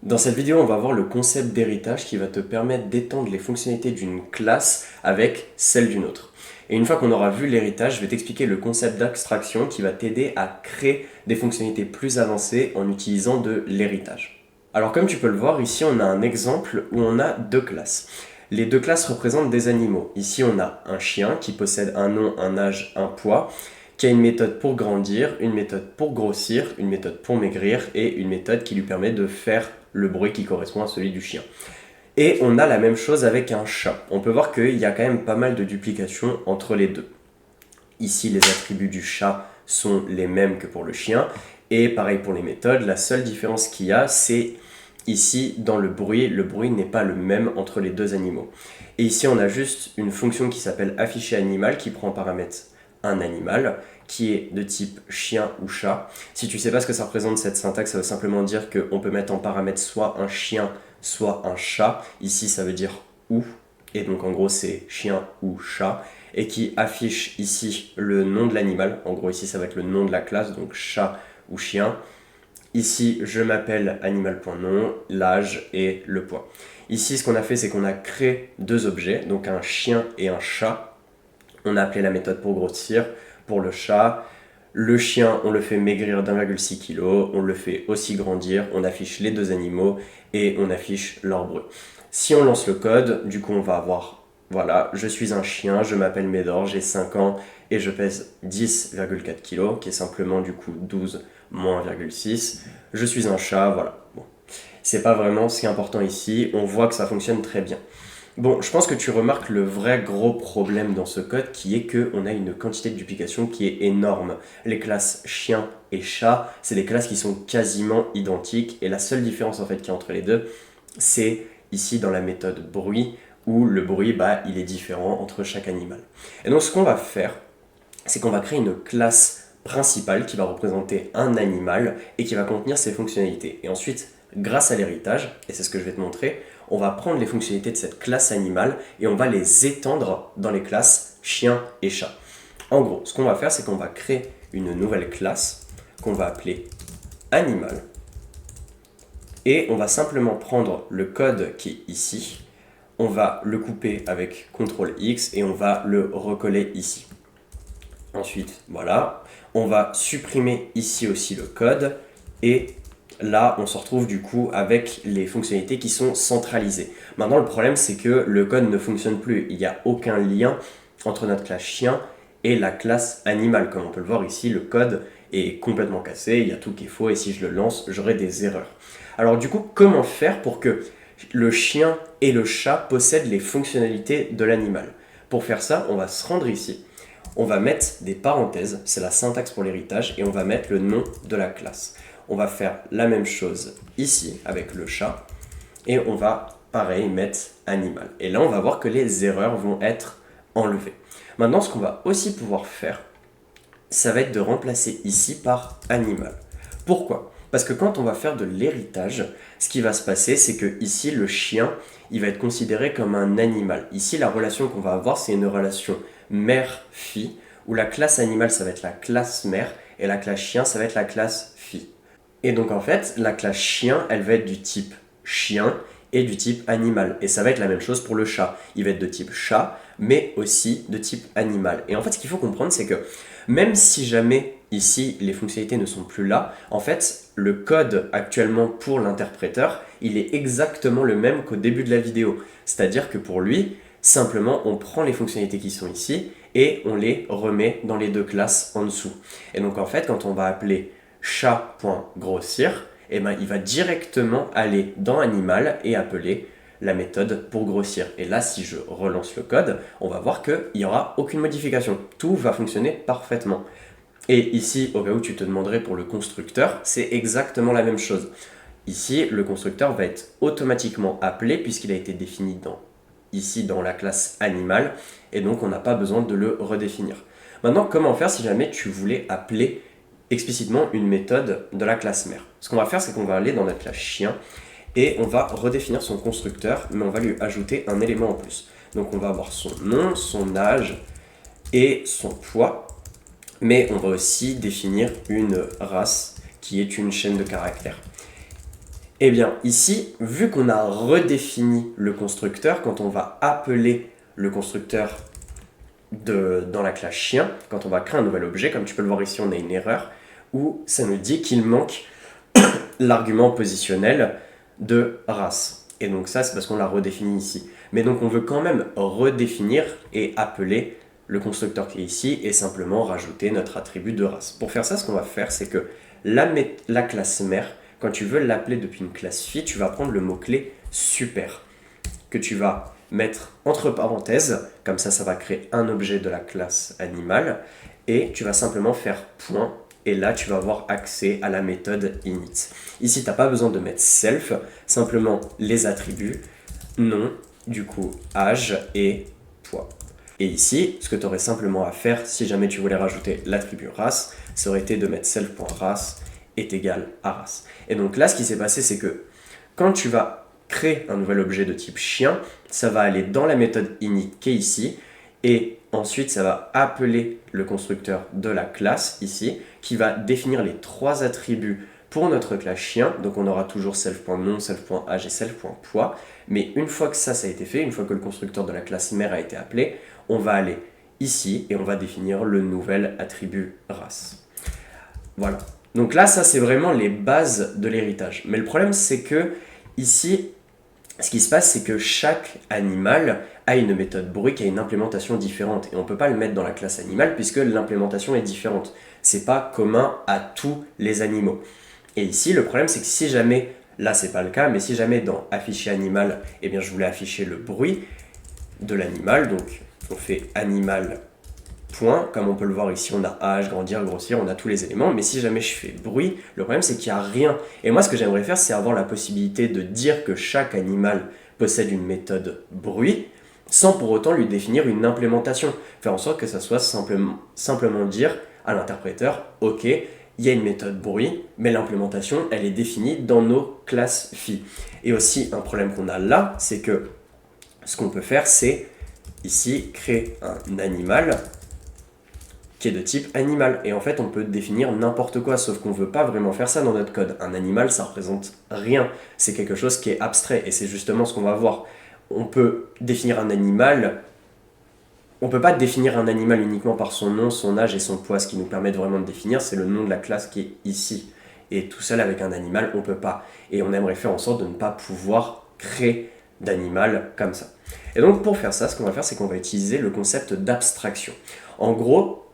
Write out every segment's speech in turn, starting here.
Dans cette vidéo, on va voir le concept d'héritage qui va te permettre d'étendre les fonctionnalités d'une classe avec celles d'une autre. Et une fois qu'on aura vu l'héritage, je vais t'expliquer le concept d'abstraction qui va t'aider à créer des fonctionnalités plus avancées en utilisant de l'héritage. Alors comme tu peux le voir, ici on a un exemple où on a deux classes. Les deux classes représentent des animaux. Ici on a un chien qui possède un nom, un âge, un poids, qui a une méthode pour grandir, une méthode pour grossir, une méthode pour maigrir et une méthode qui lui permet de faire le bruit qui correspond à celui du chien. Et on a la même chose avec un chat. On peut voir qu'il y a quand même pas mal de duplication entre les deux. Ici, les attributs du chat sont les mêmes que pour le chien. Et pareil pour les méthodes, la seule différence qu'il y a, c'est ici dans le bruit n'est pas le même entre les deux animaux. Et ici, on a juste une fonction qui s'appelle afficher animal qui prend en paramètre un animal qui est de type chien ou chat. Si tu ne sais pas ce que ça représente cette syntaxe, ça veut simplement dire qu'on peut mettre en paramètre soit un chien, soit un chat. Ici, ça veut dire ou, et donc en gros, c'est chien ou chat, et qui affiche ici le nom de l'animal. En gros, ici, ça va être le nom de la classe, donc chat ou chien. Ici, je m'appelle animal.nom, l'âge et le poids. Ici, ce qu'on a fait, c'est qu'on a créé deux objets, donc un chien et un chat. On a appelé la méthode pour grossir. Pour le chat, le chien, on le fait maigrir d'1,6 kg, on le fait aussi grandir, on affiche les deux animaux et on affiche leur bruit. Si on lance le code, du coup on va avoir, voilà, je suis un chien, je m'appelle Médor, j'ai 5 ans et je pèse 10,4 kg, qui est simplement du coup 12 moins 1,6. Je suis un chat, voilà. Bon. C'est pas vraiment ce qui est important ici, on voit que ça fonctionne très bien. Bon, je pense que tu remarques le vrai gros problème dans ce code qui est qu'on a une quantité de duplication qui est énorme. Les classes chien et chat, c'est des classes qui sont quasiment identiques et la seule différence en fait qu'il y a entre les deux, c'est ici dans la méthode bruit où le bruit il est différent entre chaque animal. Et donc ce qu'on va faire, c'est qu'on va créer une classe principale qui va représenter un animal et qui va contenir ses fonctionnalités. Et ensuite, grâce à l'héritage, et c'est ce que je vais te montrer, on va prendre les fonctionnalités de cette classe animale et on va les étendre dans les classes chien et chat. En gros, ce qu'on va faire, c'est qu'on va créer une nouvelle classe qu'on va appeler animal. Et on va simplement prendre le code qui est ici, on va le couper avec CTRL-X et on va le recoller ici. Ensuite, voilà, on va supprimer ici aussi le code et là, on se retrouve du coup avec les fonctionnalités qui sont centralisées. Maintenant, le problème, c'est que le code ne fonctionne plus. Il n'y a aucun lien entre notre classe chien et la classe animal. Comme on peut le voir ici, le code est complètement cassé, il y a tout qui est faux, et si je le lance, j'aurai des erreurs. Alors du coup, comment faire pour que le chien et le chat possèdent les fonctionnalités de l'animal? Pour faire ça, on va se rendre ici. On va mettre des parenthèses, c'est la syntaxe pour l'héritage, et on va mettre le nom de la classe. On va faire la même chose ici avec le chat et on va pareil mettre animal. Et là on va voir que les erreurs vont être enlevées. Maintenant ce qu'on va aussi pouvoir faire, ça va être de remplacer ici par animal. Pourquoi? Parce que quand on va faire de l'héritage, ce qui va se passer, c'est que ici le chien, il va être considéré comme un animal. Ici la relation qu'on va avoir, c'est une relation mère-fille, où la classe animal ça va être la classe mère et la classe chien ça va être la classe fille. Et donc en fait, la classe chien, elle va être du type chien et du type animal. Et ça va être la même chose pour le chat. Il va être de type chat, mais aussi de type animal. Et en fait, ce qu'il faut comprendre, c'est que même si jamais ici les fonctionnalités ne sont plus là, en fait, le code actuellement pour l'interpréteur, il est exactement le même qu'au début de la vidéo. C'est-à-dire que pour lui, simplement, on prend les fonctionnalités qui sont ici et on les remet dans les deux classes en dessous. Et donc en fait, quand on va appeler chat.grossir, il va directement aller dans animal et appeler la méthode pour grossir. Et là, si je relance le code, on va voir qu'il n'y aura aucune modification. Tout va fonctionner parfaitement. Et ici, au cas où tu te demanderais pour le constructeur, c'est exactement la même chose. Ici, le constructeur va être automatiquement appelé puisqu'il a été défini ici dans la classe animal et donc on n'a pas besoin de le redéfinir. Maintenant, comment faire si jamais tu voulais appeler explicitement une méthode de la classe mère? Ce qu'on va faire, c'est qu'on va aller dans notre classe chien et on va redéfinir son constructeur, mais on va lui ajouter un élément en plus. Donc on va avoir son nom, son âge et son poids, mais on va aussi définir une race qui est une chaîne de caractères. Eh bien, ici, vu qu'on a redéfini le constructeur, quand on va appeler le constructeur dans la classe chien, quand on va créer un nouvel objet, comme tu peux le voir ici, on a une erreur, où ça nous dit qu'il manque l'argument positionnel de race. Et donc ça, c'est parce qu'on l'a redéfini ici. Mais donc on veut quand même redéfinir et appeler le constructeur qui est ici et simplement rajouter notre attribut de race. Pour faire ça, ce qu'on va faire, c'est que la classe mère, quand tu veux l'appeler depuis une classe fille, tu vas prendre le mot-clé super, que tu vas mettre entre parenthèses, comme ça va créer un objet de la classe animale, et tu vas simplement faire point, et là tu vas avoir accès à la méthode init. Ici, tu n'as pas besoin de mettre self, simplement les attributs, nom, du coup âge et poids. Et ici, ce que tu aurais simplement à faire, si jamais tu voulais rajouter l'attribut race, ça aurait été de mettre self.race est égal à race. Et donc là, ce qui s'est passé, c'est que quand tu vas créer un nouvel objet de type chien, ça va aller dans la méthode init qui est ici, et ensuite ça va appeler le constructeur de la classe ici, qui va définir les 3 attributs pour notre classe chien. Donc on aura toujours self.nom, self.âge et self.poids. Mais une fois que ça a été fait, une fois que le constructeur de la classe mère a été appelé, on va aller ici et on va définir le nouvel attribut race. Voilà. Donc là, ça c'est vraiment les bases de l'héritage. Mais le problème, c'est que ici, ce qui se passe, c'est que chaque animal a une méthode bruit qui a une implémentation différente. Et on ne peut pas le mettre dans la classe animale puisque l'implémentation est différente. C'est pas commun à tous les animaux. Et ici, le problème, c'est que si jamais, là c'est pas le cas, mais si jamais dans afficher animal, eh bien je voulais afficher le bruit de l'animal, donc on fait animal point, comme on peut le voir ici, on a âge, grandir, grossir, on a tous les éléments, mais si jamais je fais bruit, le problème c'est qu'il n'y a rien. Et moi ce que j'aimerais faire, c'est avoir la possibilité de dire que chaque animal possède une méthode bruit, sans pour autant lui définir une implémentation. Faire en sorte que ça soit simplement dire à l'interpréteur, ok, il y a une méthode bruit, mais l'implémentation, elle est définie dans nos classes phi. Et aussi, un problème qu'on a là, c'est que ce qu'on peut faire, c'est ici créer un animal qui est de type animal. Et en fait, on peut définir n'importe quoi, sauf qu'on ne veut pas vraiment faire ça dans notre code. Un animal, ça représente rien. C'est quelque chose qui est abstrait, et c'est justement ce qu'on va voir. On peut définir un animal. On ne peut pas définir un animal uniquement par son nom, son âge et son poids. Ce qui nous permet vraiment de définir, c'est le nom de la classe qui est ici. Et tout seul avec un animal, on ne peut pas. Et on aimerait faire en sorte de ne pas pouvoir créer d'animal comme ça. Et donc pour faire ça, ce qu'on va faire, c'est qu'on va utiliser le concept d'abstraction. En gros,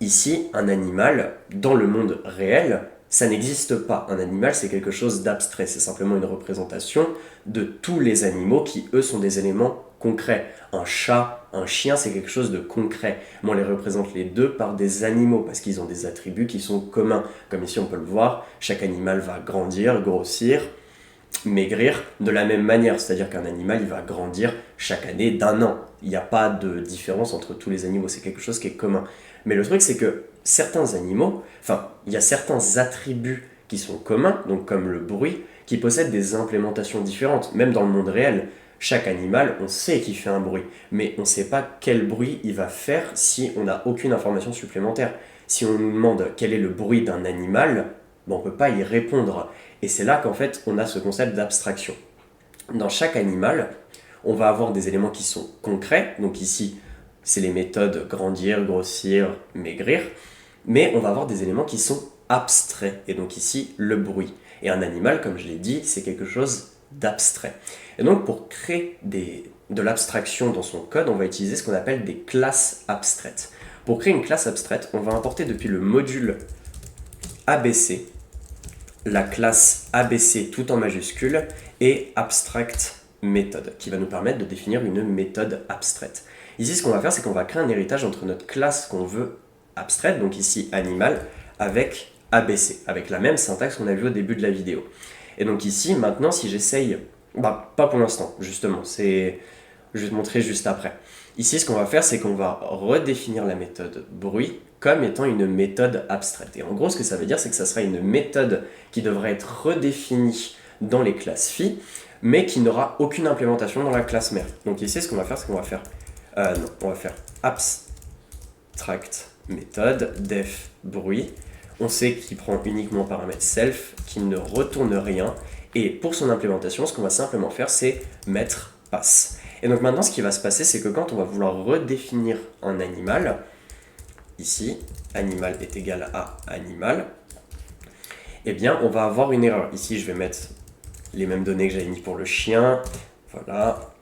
ici, un animal, dans le monde réel, ça n'existe pas. Un animal, c'est quelque chose d'abstrait. C'est simplement une représentation de tous les animaux qui, eux, sont des éléments concrets. Un chat, un chien, c'est quelque chose de concret. Mais on les représente les deux par des animaux, parce qu'ils ont des attributs qui sont communs. Comme ici, on peut le voir, chaque animal va grandir, grossir, maigrir de la même manière. C'est-à-dire qu'un animal, il va grandir chaque année d'1 an. Il n'y a pas de différence entre tous les animaux. C'est quelque chose qui est commun. Mais le truc, c'est que certains animaux, il y a certains attributs qui sont communs, donc comme le bruit, qui possèdent des implémentations différentes. Même dans le monde réel, chaque animal, on sait qu'il fait un bruit, mais on ne sait pas quel bruit il va faire si on n'a aucune information supplémentaire. Si on nous demande quel est le bruit d'un animal, on ne peut pas y répondre. Et c'est là qu'en fait, on a ce concept d'abstraction. Dans chaque animal, on va avoir des éléments qui sont concrets, donc ici, c'est les méthodes grandir, grossir, maigrir, mais on va avoir des éléments qui sont abstraits, et donc ici, le bruit. Et un animal, comme je l'ai dit, c'est quelque chose d'abstrait. Et donc, pour créer de l'abstraction dans son code, on va utiliser ce qu'on appelle des classes abstraites. Pour créer une classe abstraite, on va importer depuis le module ABC, la classe ABC tout en majuscule, et abstract method, qui va nous permettre de définir une méthode abstraite. Ici, ce qu'on va faire, c'est qu'on va créer un héritage entre notre classe qu'on veut abstraite, donc ici animal, avec ABC, avec la même syntaxe qu'on a vu au début de la vidéo. Et donc ici, maintenant, si j'essaye, pas pour l'instant, justement, je vais te montrer juste après. Ici, ce qu'on va faire, c'est qu'on va redéfinir la méthode bruit comme étant une méthode abstraite. Et en gros, ce que ça veut dire, c'est que ça sera une méthode qui devrait être redéfinie dans les classes phi, mais qui n'aura aucune implémentation dans la classe mère. Donc ici, ce qu'on va faire, c'est qu'on va faire on va faire abstract méthode def bruit. On sait qu'il prend uniquement paramètre self, qu'il ne retourne rien, Et pour son implémentation, ce qu'on va simplement faire, c'est mettre pass. Et donc maintenant, ce qui va se passer, c'est que quand on va vouloir redéfinir un animal, ici, animal est égal à animal, eh bien, on va avoir une erreur. Ici, je vais mettre les mêmes données que j'avais mis pour le chien. Voilà,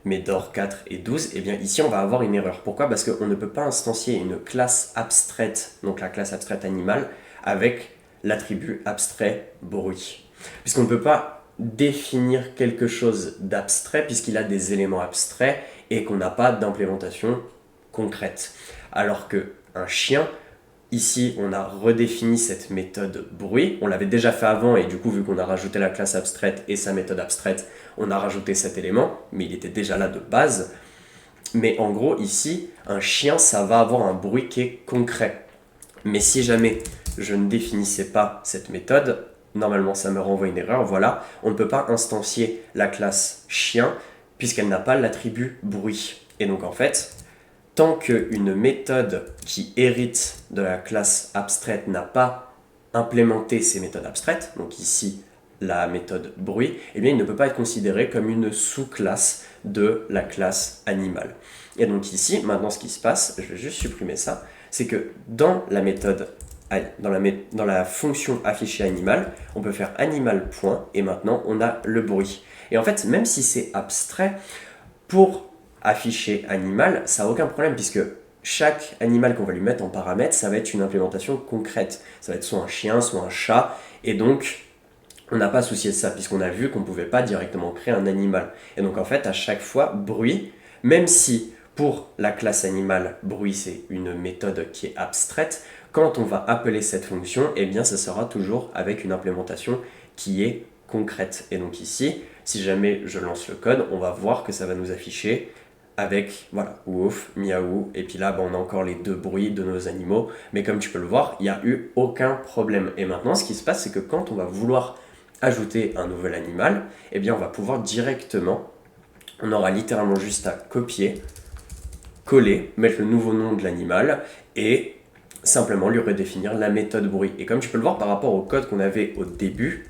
Médor 4 et 12. Eh bien, ici, on va avoir une erreur. Pourquoi? Parce qu'on ne peut pas instancier une classe abstraite, donc la classe abstraite animal, avec l'attribut abstrait bruit. Puisqu'on ne peut pas définir quelque chose d'abstrait puisqu'il a des éléments abstraits et qu'on n'a pas d'implémentation concrète. Alors qu'un chien, ici, on a redéfini cette méthode bruit. On l'avait déjà fait avant et du coup, vu qu'on a rajouté la classe abstraite et sa méthode abstraite, on a rajouté cet élément, mais il était déjà là de base. Mais en gros, ici, un chien, ça va avoir un bruit qui est concret. Mais si jamais je ne définissais pas cette méthode, normalement, ça me renvoie une erreur. Voilà, on ne peut pas instancier la classe chien puisqu'elle n'a pas l'attribut bruit. Et donc, en fait, tant qu'une méthode qui hérite de la classe abstraite n'a pas implémenté ces méthodes abstraites, donc ici la méthode bruit, eh bien il ne peut pas être considéré comme une sous-classe de la classe animal. Et donc ici, maintenant ce qui se passe, je vais juste supprimer ça, c'est que dans la méthode, dans la fonction afficher animal, on peut faire animal point et maintenant on a le bruit. Et en fait, même si c'est abstrait, pour afficher animal, ça n'a aucun problème puisque chaque animal qu'on va lui mettre en paramètre, ça va être une implémentation concrète. Ça va être soit un chien, soit un chat, et donc on n'a pas à soucier de ça puisqu'on a vu qu'on ne pouvait pas directement créer un animal. Et donc en fait, à chaque fois, bruit, même si pour la classe animal, bruit c'est une méthode qui est abstraite, quand on va appeler cette fonction, eh bien ça sera toujours avec une implémentation qui est concrète. Et donc ici, si jamais je lance le code, on va voir que ça va nous afficher avec, voilà, wouf, miaou, et puis là, on a encore les deux bruits de nos animaux, mais comme tu peux le voir, il n'y a eu aucun problème. Et maintenant, ce qui se passe, c'est que quand on va vouloir ajouter un nouvel animal, eh bien, on va pouvoir directement, on aura littéralement juste à copier, coller, mettre le nouveau nom de l'animal, et simplement lui redéfinir la méthode bruit. Et comme tu peux le voir par rapport au code qu'on avait au début,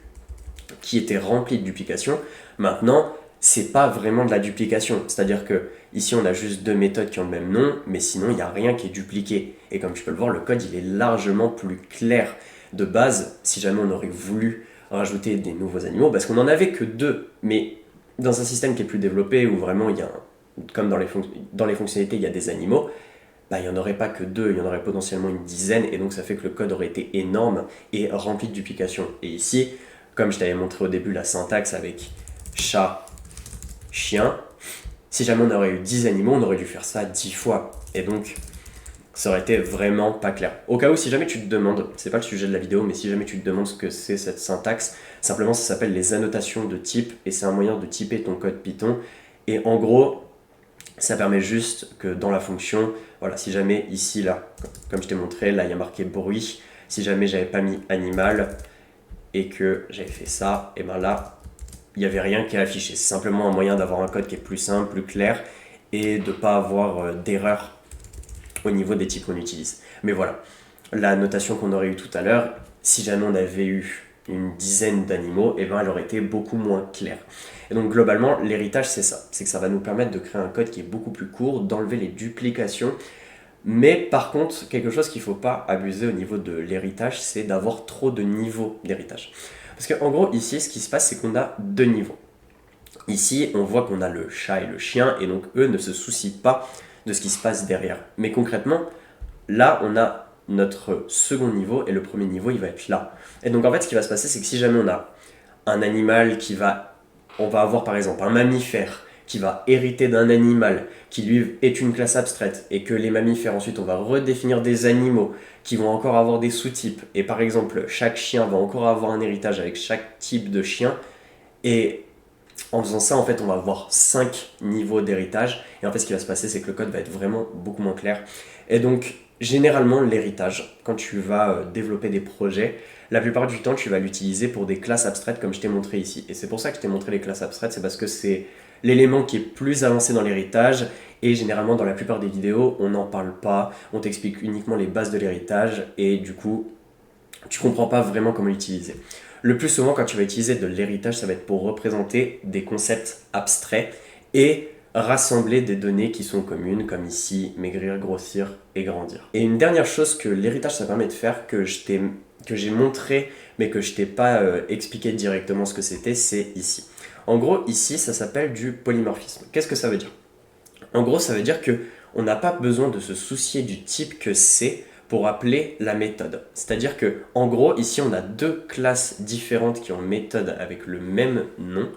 qui était rempli de duplication, maintenant, c'est pas vraiment de la duplication. C'est-à-dire que ici, on a juste deux méthodes qui ont le même nom, mais sinon, il n'y a rien qui est dupliqué. Et comme tu peux le voir, le code, il est largement plus clair. De base, si jamais on aurait voulu rajouter des nouveaux animaux, parce qu'on n'en avait que deux, mais dans un système qui est plus développé, où vraiment, il y a comme dans les fonctionnalités, il y a des animaux, il n'y en aurait pas que deux, il y en aurait potentiellement une dizaine, et donc ça fait que le code aurait été énorme et rempli de duplication. Et ici, comme je t'avais montré au début la syntaxe avec chat, chien, si jamais on aurait eu 10 animaux, on aurait dû faire ça 10 fois. Et donc, ça aurait été vraiment pas clair. Au cas où, si jamais tu te demandes, c'est pas le sujet de la vidéo, mais si jamais tu te demandes ce que c'est cette syntaxe, simplement ça s'appelle les annotations de type, et c'est un moyen de typer ton code Python. Et en gros, ça permet juste que dans la fonction, voilà, si jamais ici, là, comme je t'ai montré, là il y a marqué bruit, si jamais j'avais pas mis animal, et que j'avais fait ça, et ben là, il n'y avait rien qui est affiché. C'est simplement un moyen d'avoir un code qui est plus simple, plus clair, et de ne pas avoir d'erreur au niveau des types qu'on utilise. Mais voilà, la notation qu'on aurait eue tout à l'heure, si jamais on avait eu une dizaine d'animaux, et ben elle aurait été beaucoup moins claire. Et donc globalement, l'héritage c'est ça, c'est que ça va nous permettre de créer un code qui est beaucoup plus court, d'enlever les duplications. Mais par contre, quelque chose qu'il ne faut pas abuser au niveau de l'héritage, c'est d'avoir trop de niveaux d'héritage. Parce qu'en gros, ici, ce qui se passe, c'est qu'on a deux niveaux. Ici, on voit qu'on a le chat et le chien, et donc eux ne se soucient pas de ce qui se passe derrière. Mais concrètement, là, on a notre second niveau, et le premier niveau, il va être là. Et donc en fait, ce qui va se passer, c'est que si jamais on a un animal on va avoir par exemple un mammifère, qui va hériter d'un animal qui lui est une classe abstraite et que les mammifères ensuite on va redéfinir des animaux qui vont encore avoir des sous-types et par exemple chaque chien va encore avoir un héritage avec chaque type de chien et en faisant ça en fait on va avoir 5 niveaux d'héritage et en fait ce qui va se passer c'est que le code va être vraiment beaucoup moins clair et donc généralement l'héritage quand tu vas développer des projets la plupart du temps tu vas l'utiliser pour des classes abstraites comme je t'ai montré ici et c'est pour ça que je t'ai montré les classes abstraites, c'est parce que c'est l'élément qui est plus avancé dans l'héritage et généralement dans la plupart des vidéos on n'en parle pas, on t'explique uniquement les bases de l'héritage et du coup tu comprends pas vraiment comment l'utiliser. Le plus souvent, quand tu vas utiliser de l'héritage, ça va être pour représenter des concepts abstraits et rassembler des données qui sont communes, comme ici, maigrir, grossir et grandir. Et une dernière chose que l'héritage, ça permet de faire, que j'ai montré, mais que je t'ai pas expliqué directement ce que c'était, c'est ici. En gros, ici, ça s'appelle du polymorphisme. Qu'est-ce que ça veut dire? En gros, ça veut dire que on n'a pas besoin de se soucier du type que c'est pour appeler la méthode. C'est-à-dire que, en gros, ici, on a deux classes différentes qui ont méthode avec le même nom.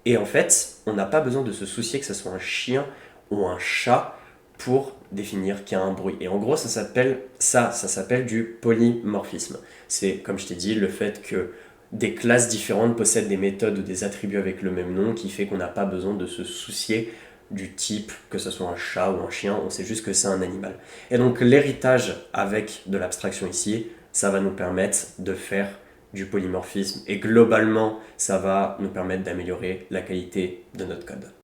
Et en fait, on n'a pas besoin de se soucier que ce soit un chien ou un chat pour définir qu'il y a un bruit. Et en gros, ça s'appelle du polymorphisme. C'est, comme je t'ai dit, le fait que des classes différentes possèdent des méthodes ou des attributs avec le même nom qui fait qu'on n'a pas besoin de se soucier du type, que ce soit un chat ou un chien, on sait juste que c'est un animal. Et donc l'héritage avec de l'abstraction ici, ça va nous permettre de faire du polymorphisme et globalement, ça va nous permettre d'améliorer la qualité de notre code.